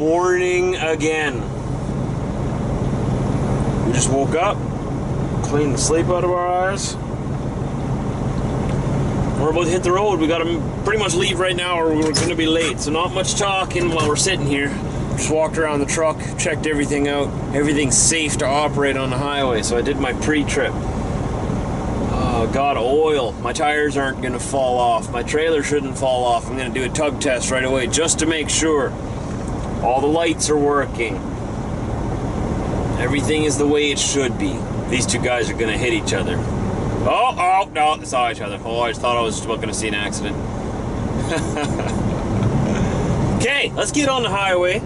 morning again. We just woke up, cleaned the sleep out of our eyes. We're about to hit the road. We gotta pretty much leave right now or we're gonna be late. So not much talking while we're sitting here. Just walked around the truck, checked everything out. Everything's safe to operate on the highway. So I did my pre-trip. Got oil. My tires aren't gonna fall off. My trailer shouldn't fall off. I'm gonna do a tug test right away just to make sure. All the lights are working. Everything is the way it should be. These two guys are gonna hit each other. Oh, no, they saw each other. Oh, I just thought I was just about gonna see an accident. Okay, let's get on the highway.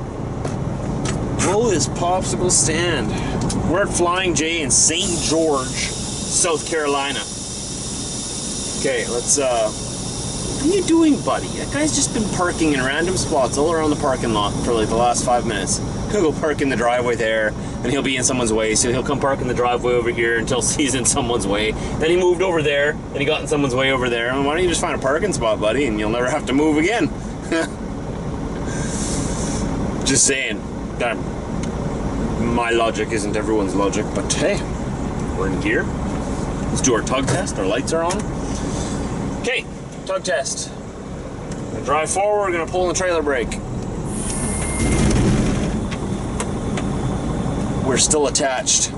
Blow this popsicle stand. We're at Flying J in St. George, South Carolina. Okay, let's, what are you doing, buddy? That guy's just been parking in random spots all around the parking lot for like the last 5 minutes. He'll go park in the driveway there, and he'll be in someone's way, so he'll come park in the driveway over here until he's in someone's way. Then he moved over there, and he got in someone's way over there. And why don't you just find a parking spot, buddy, and you'll never have to move again. Just saying. My logic isn't everyone's logic, but hey, we're in gear. Let's do our tug test. Our lights are on. Okay, tug test. We're gonna drive forward, we're gonna pull in the trailer brake. We're still attached.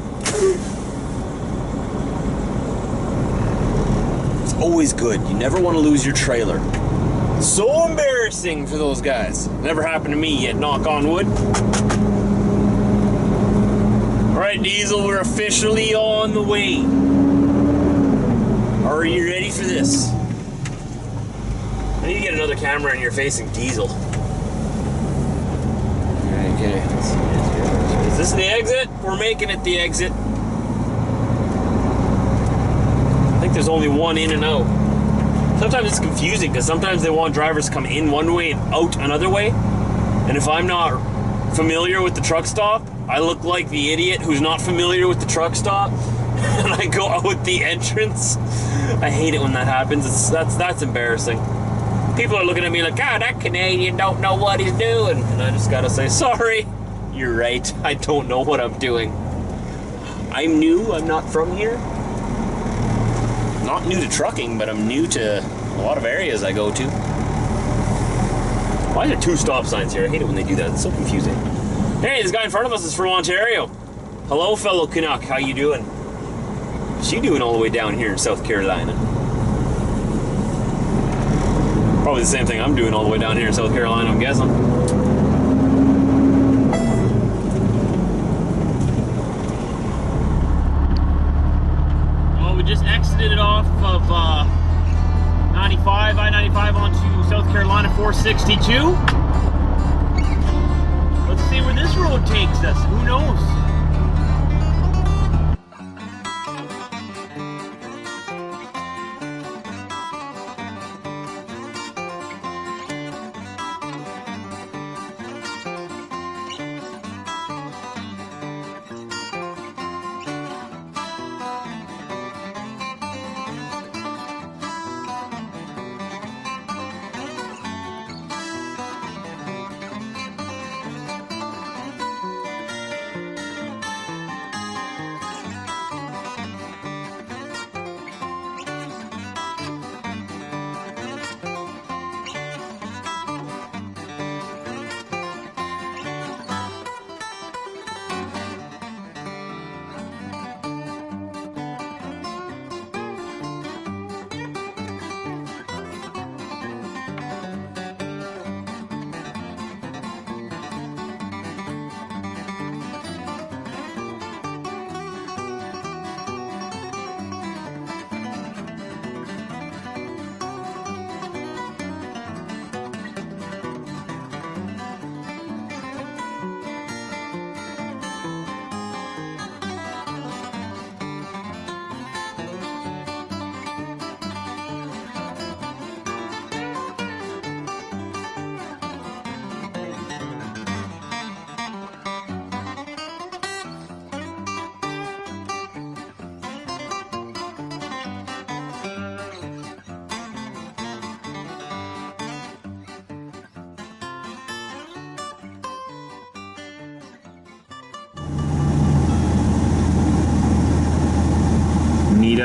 It's always good. You never want to lose your trailer. So embarrassing for those guys. Never happened to me yet, knock on wood. Alright, Diesel, we're officially on the way. Are you ready for this? I need to get another camera in your facing Diesel. Okay, let's see. Is this the exit? We're making it the exit. I think there's only one in and out. Sometimes it's confusing because sometimes they want drivers to come in one way and out another way. And if I'm not familiar with the truck stop, I look like the idiot who's not familiar with the truck stop. And I go out the entrance. I hate it when that happens. That's embarrassing. People are looking at me like, God, that Canadian don't know what he's doing. And I just gotta say, sorry. You're right. I don't know what I'm doing. I'm new. I'm not from here. Not new to trucking, but I'm new to a lot of areas I go to. Why are there two stop signs here? I hate it when they do that. It's so confusing. Hey, this guy in front of us is from Ontario. Hello, fellow Canuck. How you doing? What's you doing all the way down here in South Carolina? Probably the same thing I'm doing all the way down here in South Carolina, I'm guessing. Well, we just exited it off of I-95 onto South Carolina 462. Let's see where this road takes us. Who knows?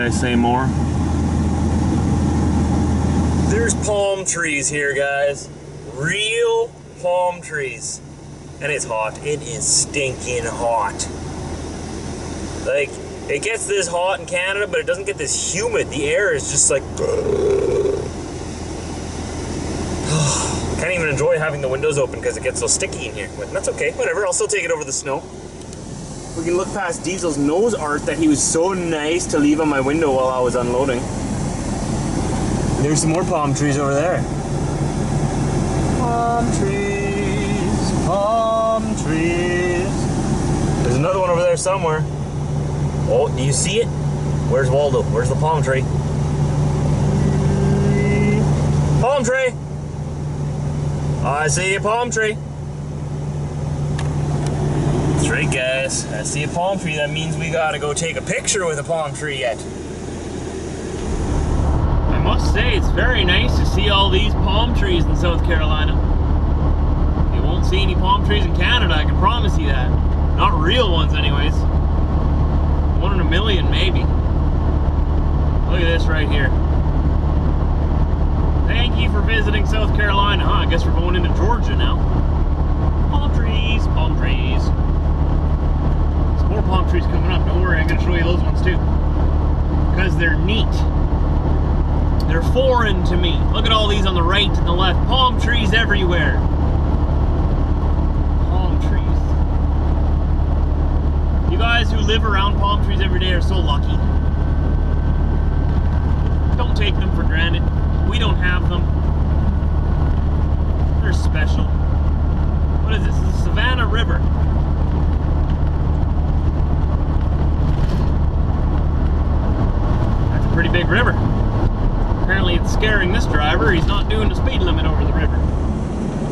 I say more. There's palm trees here, guys. Real palm trees. And it's hot. It is stinking hot. Like, it gets this hot in Canada, but it doesn't get this humid. The air is just like... Can't even enjoy having the windows open because it gets so sticky in here. But that's okay, whatever. I'll still take it over the snow. We can look past Diesel's nose art that he was so nice to leave on my window while I was unloading. There's some more palm trees over there. Palm trees, palm trees. There's another one over there somewhere. Oh, do you see it? Where's Waldo? Where's the palm tree? Palm tree! I see a palm tree. That's right, guys. I see a palm tree. That means we gotta go take a picture with a palm tree yet. I must say, it's very nice to see all these palm trees in South Carolina. You won't see any palm trees in Canada, I can promise you that. Not real ones, anyways. 1 in a million, maybe. Look at this right here. Thank you for visiting South Carolina. I guess we're going into Georgia now. Palm trees, palm trees. There's more palm trees coming up. Don't worry, I'm going to show you those ones too. Because they're neat. They're foreign to me. Look at all these on the right and the left. Palm trees everywhere. Palm trees. You guys who live around palm trees every day are so lucky. Don't take them for granted. We don't have them. They're special. What is this? This is the Savannah River. That's a pretty big river. Apparently it's scaring this driver. He's not doing the speed limit over the river.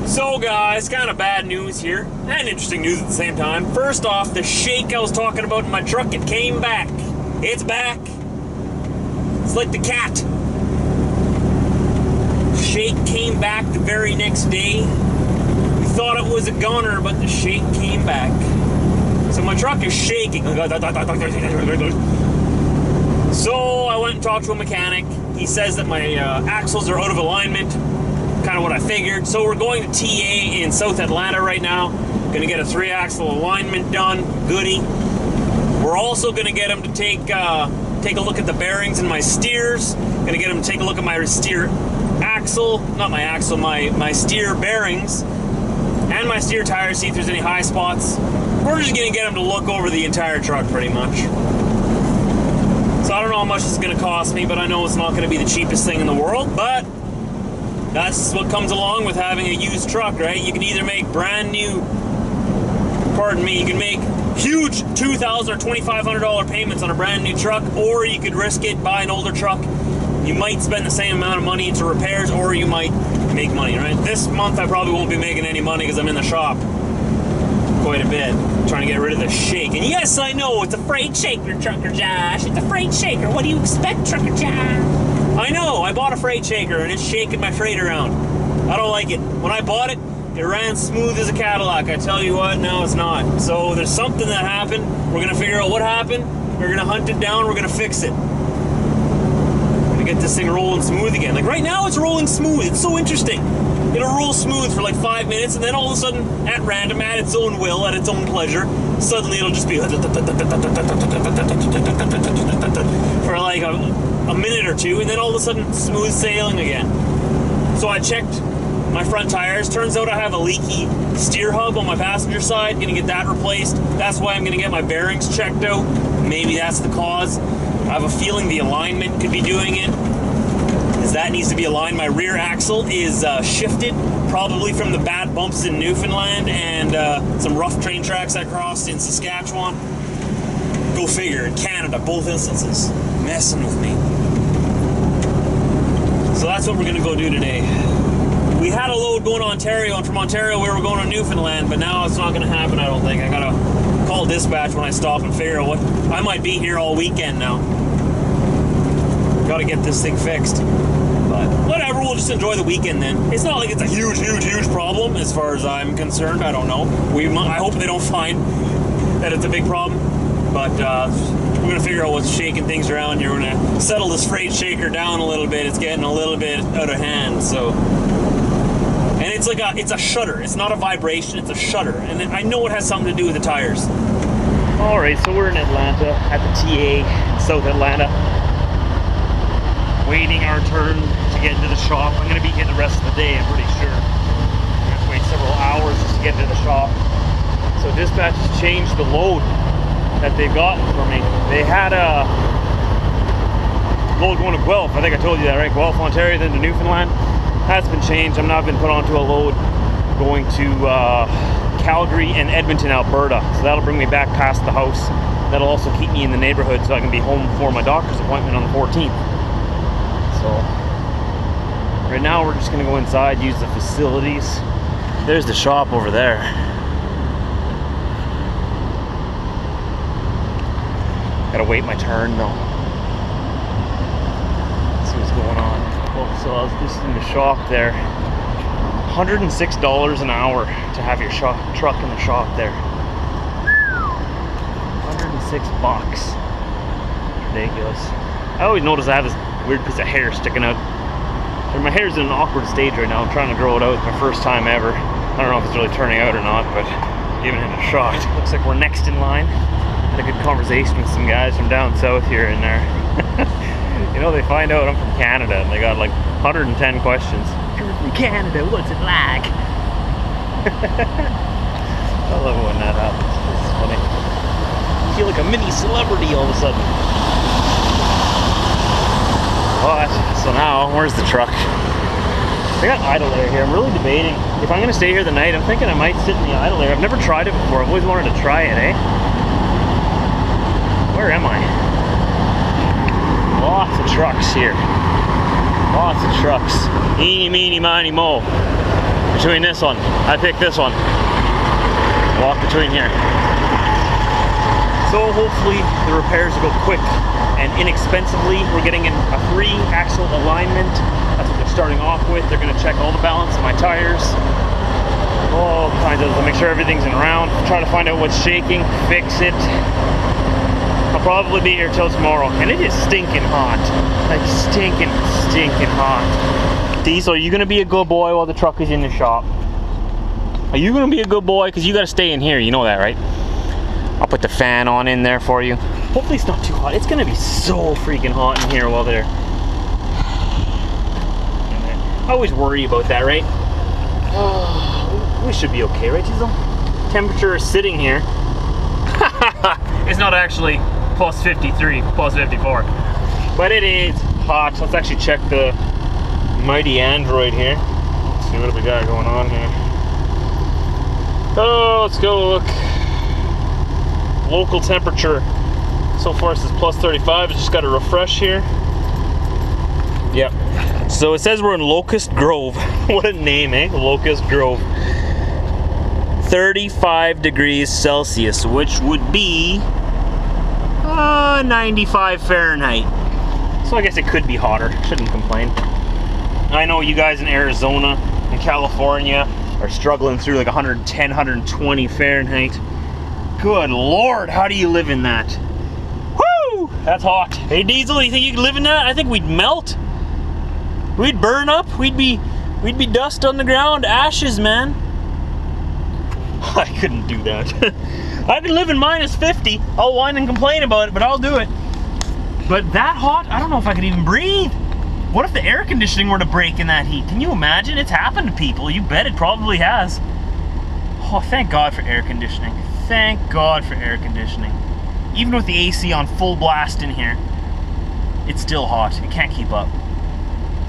So guys, kind of bad news here, and interesting news at the same time. First off, the shake I was talking about in my truck, it came back. It's back. It's like the cat. Shake came back the very next day. We thought it was a gunner, but the shake came back. So my truck is shaking. So I went and talked to a mechanic. He says that my axles are out of alignment. Kind of what I figured. So we're going to TA in South Atlanta right now. Gonna get a 3-axle alignment done. Goody. We're also gonna get him to take a look at the bearings in my steers. Gonna get him to take a look at my steer axle, not my axle, my steer bearings and my steer tires, see if there's any high spots. We're just gonna get him to look over the entire truck pretty much. So I don't know how much it's gonna cost me, but I know it's not gonna be the cheapest thing in the world, but that's what comes along with having a used truck, right? You can either make brand new, pardon me, you can make huge $2,000 or $2,500 payments on a brand new truck, or you could risk it, buy an older truck. You might spend the same amount of money into repairs, or you might make money, right? This month I probably won't be making any money because I'm in the shop quite a bit, trying to get rid of the shake. And yes, I know, it's a freight shaker, Trucker Josh. It's a freight shaker. What do you expect, Trucker Josh? I know, I bought a freight shaker and it's shaking my freight around. I don't like it. When I bought it, it ran smooth as a Cadillac. I tell you what, now it's not. So there's something that happened. We're going to figure out what happened. We're going to hunt it down. We're going to fix it. Get this thing rolling smooth again. Like right now it's rolling smooth. It's so interesting. It'll roll smooth for like 5 minutes and then all of a sudden, at random, at its own will, at its own pleasure, suddenly it'll just be for like a minute or two, and then all of a sudden smooth sailing again. So I checked my front tires. Turns out I have a leaky steer hub on my passenger side. Gonna get that replaced. That's why I'm gonna get my bearings checked out. Maybe that's the cause. I have a feeling the alignment could be doing it, as that needs to be aligned. My rear axle is shifted, probably from the bad bumps in Newfoundland and some rough train tracks I crossed in Saskatchewan. Go figure, in Canada, both instances. Messing with me. So that's what we're gonna go do today. We had a load going to Ontario, and from Ontario we were going to Newfoundland, but now it's not gonna happen, I don't think. I gotta call dispatch when I stop and figure out what, I might be here all weekend now. Gotta get this thing fixed. But whatever, we'll just enjoy the weekend then. It's not like it's a huge problem as far as I'm concerned. I don't know. I hope they don't find that it's a big problem. But we're gonna figure out what's shaking things around here. We're gonna settle this freight shaker down a little bit. It's getting a little bit out of hand, so. And it's like it's a shudder. It's not a vibration, it's a shudder. And I know it has something to do with the tires. All right, so we're in Atlanta at the TA, South Atlanta. Waiting our turn to get into the shop. I'm gonna be here the rest of the day, I'm pretty sure. I'm gonna have to wait several hours just to get into the shop. So dispatch has changed the load that they've gotten for me. They had a load going to Guelph. I think I told you that, right? Guelph, Ontario, then to Newfoundland. That's been changed. I'm now been put onto a load going to Calgary and Edmonton, Alberta. So that'll bring me back past the house. That'll also keep me in the neighborhood so I can be home for my doctor's appointment on the 14th. So right now we're just gonna go inside, use the facilities. There's the shop over there. Gotta wait my turn though. See what's going on. So I was just in the shop there. $106 an hour to have your truck in the shop there. 106 bucks. Ridiculous. I always notice I have this weird piece of hair sticking out. And my hair's in an awkward stage right now. I'm trying to grow it out. It's my first time ever. I don't know if it's really turning out or not, but giving it a shot. Looks like we're next in line. Had a good conversation with some guys from down south here and there. You know, they find out I'm from Canada and they got like 110 questions. You're from Canada, what's it like? I love it when that happens. It's funny. I feel like a mini celebrity all of a sudden. But, so now, where's the truck? They got idle air here. I'm really debating if I'm gonna stay here the night. I'm thinking I might sit in the idle air. I've never tried it before. I've always wanted to try it, eh? Where am I? Lots of trucks here. Lots of trucks. Eeny, meeny, miny, mo. Between this one. I picked this one. Walk between here. So hopefully the repairs will go quick and inexpensively. We're getting in a free axle alignment. That's what they're starting off with. They're going to check all the balance of my tires. All kinds of, to make sure everything's in round. Try to find out what's shaking, fix it. I'll probably be here till tomorrow, and it is stinking hot. Like stinking hot. Diesel, are you gonna be a good boy while the truck is in the shop? Are you gonna be a good boy? Because you gotta stay in here, you know that, right? I'll put the fan on in there for you. Hopefully it's not too hot. It's gonna be so freaking hot in here while they're... I always worry about that, right? We should be okay, right, Diesel? Temperature is sitting here. It's not actually plus 53, plus 54, but it is hot. Let's actually check the mighty Android here. Let's see what we got going on here. Oh, let's go look. Local temperature so far it says plus 35. It's just got to refresh here. Yep. So it says we're in Locust Grove. What a name, eh? Locust Grove. 35 degrees Celsius, which would be 95 Fahrenheit. So I guess it could be hotter. Shouldn't complain. I know you guys in Arizona and California are struggling through like 110, 120 Fahrenheit. Good Lord, how do you live in that? Woo! That's hot. Hey Diesel, you think you could live in that? I think we'd melt. We'd burn up. We'd be dust on the ground, ashes, man. I couldn't do that. I could live in minus 50. I'll whine and complain about it, but I'll do it. But that hot, I don't know if I could even breathe. What if the air conditioning were to break in that heat? Can you imagine? It's happened to people. You bet it probably has. Oh, thank God for air conditioning. Thank God for air conditioning. Even with the AC on full blast in here, it's still hot. It can't keep up.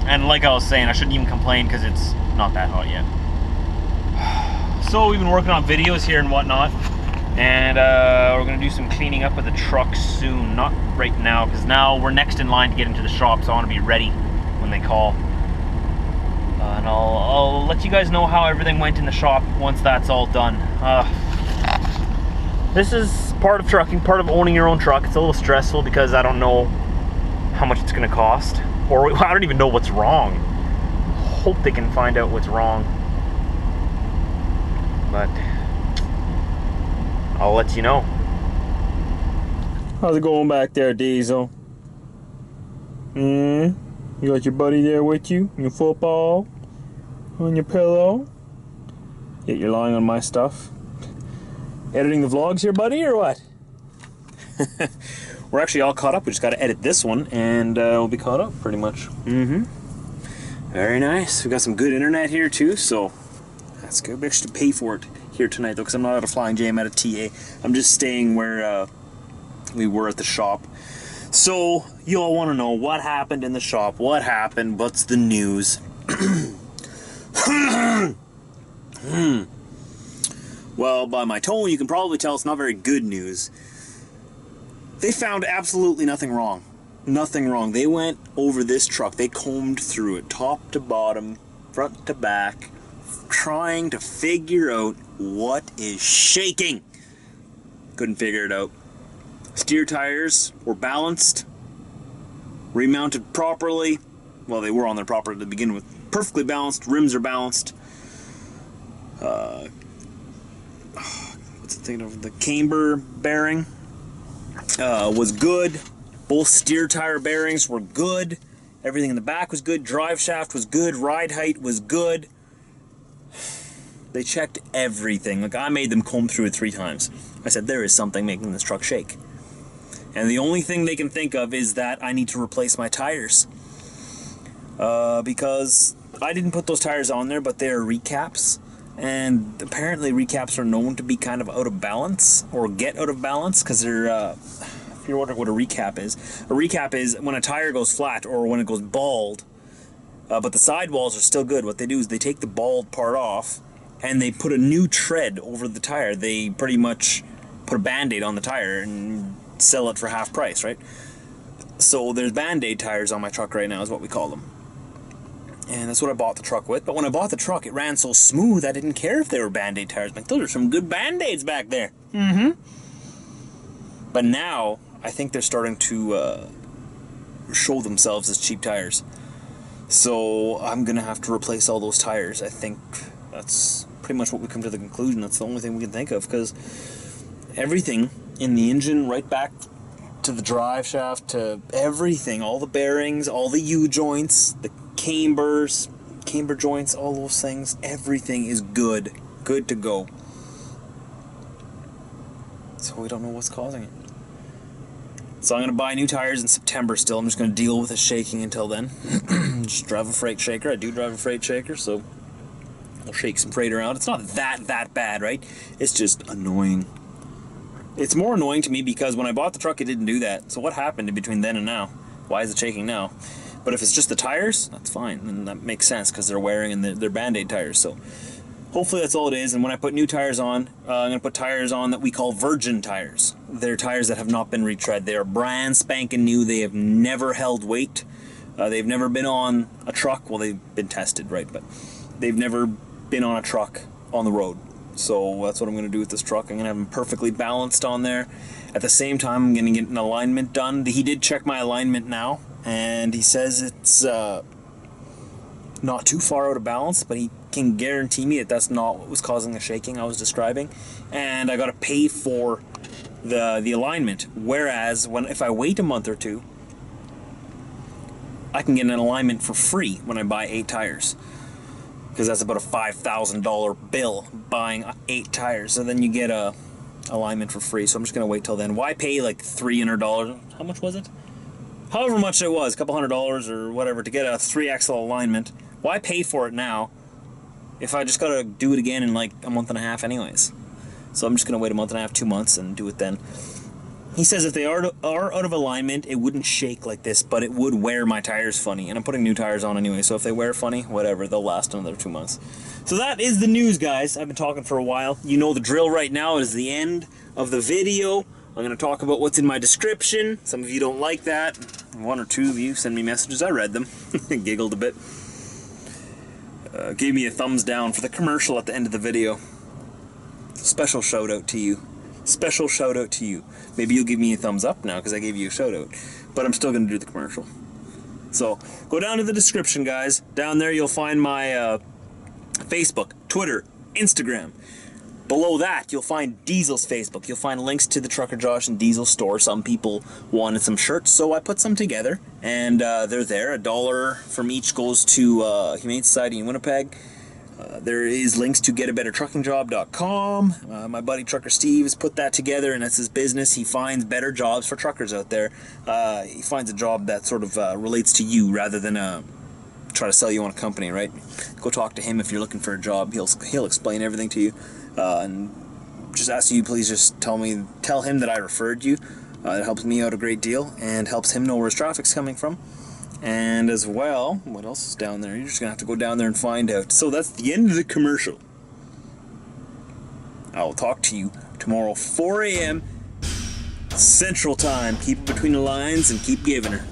And like I was saying, I shouldn't even complain because it's not that hot yet. So we've been working on videos here and whatnot, and we're gonna do some cleaning up of the truck soon. Not right now, because now we're next in line to get into the shop, so I want to be ready when they call. And I'll let you guys know how everything went in the shop once that's all done. This is part of trucking, part of owning your own truck. It's a little stressful because I don't know how much it's gonna cost, or I don't even know what's wrong. Hope they can find out what's wrong. But I'll let you know. How's it going back there, Diesel? You got your buddy there with you? Your football? On your pillow? Yet you're lying on my stuff. Editing the vlogs here, buddy, or what? We're actually all caught up. We just got to edit this one, and we'll be caught up, pretty much. Very nice. We got some good internet here, too, so that's good. We actually pay for it here tonight, though, because I'm not at a Flying J, I'm at a TA. I'm just staying where we were at the shop. So, you all want to know what happened in the shop, what happened, what's the news. Well, by my tone, you can probably tell it's not very good news. They found absolutely nothing wrong. Nothing wrong. They went over this truck, they combed through it, top to bottom, front to back, trying to figure out what is shaking. Couldn't figure it out. Steer tires were balanced, remounted properly. Well, they were on there properly to begin with. Perfectly balanced. Rims are balanced. What's the thing of the camber bearing was good. Both steer tire bearings were good. Everything in the back was good. Drive shaft was good. Ride height was good. They checked everything. Like, I made them comb through it 3 times. I said, there is something making this truck shake. And the only thing they can think of is that I need to replace my tires. Because I didn't put those tires on there, but they're recaps. And apparently recaps are known to be kind of out of balance, or get out of balance, because they're, if you're wondering what a recap is when a tire goes flat, or when it goes bald, but the sidewalls are still good. What they do is they take the bald part off, and they put a new tread over the tire. They pretty much put a Band-Aid on the tire and sell it for half price, right? So there's Band-Aid tires on my truck right now, is what we call them. And that's what I bought the truck with. But when I bought the truck, it ran so smooth, I didn't care if they were Band-Aid tires. I'm like, those are some good Band-Aids back there. But now, I think they're starting to show themselves as cheap tires. So I'm going to have to replace all those tires. I think that's pretty much what we come to the conclusion. That's the only thing we can think of, because everything in the engine, right back to the drive shaft, to everything, all the bearings, all the U-joints, the camber joints, all those things, everything is good to go. So we don't know what's causing it. So I'm going to buy new tires in September still. I'm just going to deal with the shaking until then. Just drive a freight shaker. I do drive a freight shaker, so I'll shake some freight around. It's not that bad, right? It's just annoying. It's more annoying to me because when I bought the truck, it didn't do that. So what happened in between then and now? Why is it shaking now? But if it's just the tires, that's fine. And that makes sense because they're wearing and they're Band-Aid tires. So hopefully that's all it is. And when I put new tires on, I'm going to put tires on that we call virgin tires. They're tires that have not been retread. They are brand spanking new. They have never held weight. They've never been on a truck. Well, they've been tested, right? But they've never been on a truck on the road. So that's what I'm going to do with this truck. I'm going to have them perfectly balanced on there. At the same time, I'm going to get an alignment done. He did check my alignment now, and he says it's not too far out of balance, but he can guarantee me that that's not what was causing the shaking I was describing. And I got to pay for the alignment. Whereas if I wait a month or two, I can get an alignment for free when I buy 8 tires. Because that's about a $5,000 bill buying 8 tires. So then you get a alignment for free. So I'm just going to wait till then. Why pay like $300? How much was it? However much it was, a couple $100 or whatever, to get a 3-axle alignment. Why pay for it now if I just got to do it again in like a month and a half anyways? So I'm just going to wait a month and a half, 2 months, and do it then. He says if they are out of alignment, it wouldn't shake like this, but it would wear my tires funny. And I'm putting new tires on anyway, so if they wear funny, whatever, they'll last another 2 months. So that is the news, guys. I've been talking for a while. You know the drill right now. Is the end of the video. I'm going to talk about what's in my description. Some of you don't like that. 1 or 2 of you send me messages. I read them. Giggled a bit. Gave me a thumbs down for the commercial at the end of the video. Special shout out to you. Special shout out to you. Maybe you'll give me a thumbs up now because I gave you a shout out. But I'm still going to do the commercial. So go down to the description, guys. Down there you'll find my Facebook, Twitter, Instagram. Below that, you'll find Diesel's Facebook. You'll find links to the Trucker Josh and Diesel store. Some people wanted some shirts, so I put some together, and they're there. $1 from each goes to Humane Society in Winnipeg. There is links to getabettertruckingjob.com. My buddy Trucker Steve has put that together, and that's his business. He finds better jobs for truckers out there. He finds a job that sort of relates to you rather than try to sell you on a company, right? Go talk to him if you're looking for a job. He'll explain everything to you, and just ask you, please just tell him that I referred you. It helps me out a great deal and helps him know where his traffic's coming from. And as well, what else is down there? You're just gonna have to go down there and find out. So that's the end of the commercial. I will talk to you tomorrow, 4 a.m. Central Time. Keep it between the lines and keep giving her.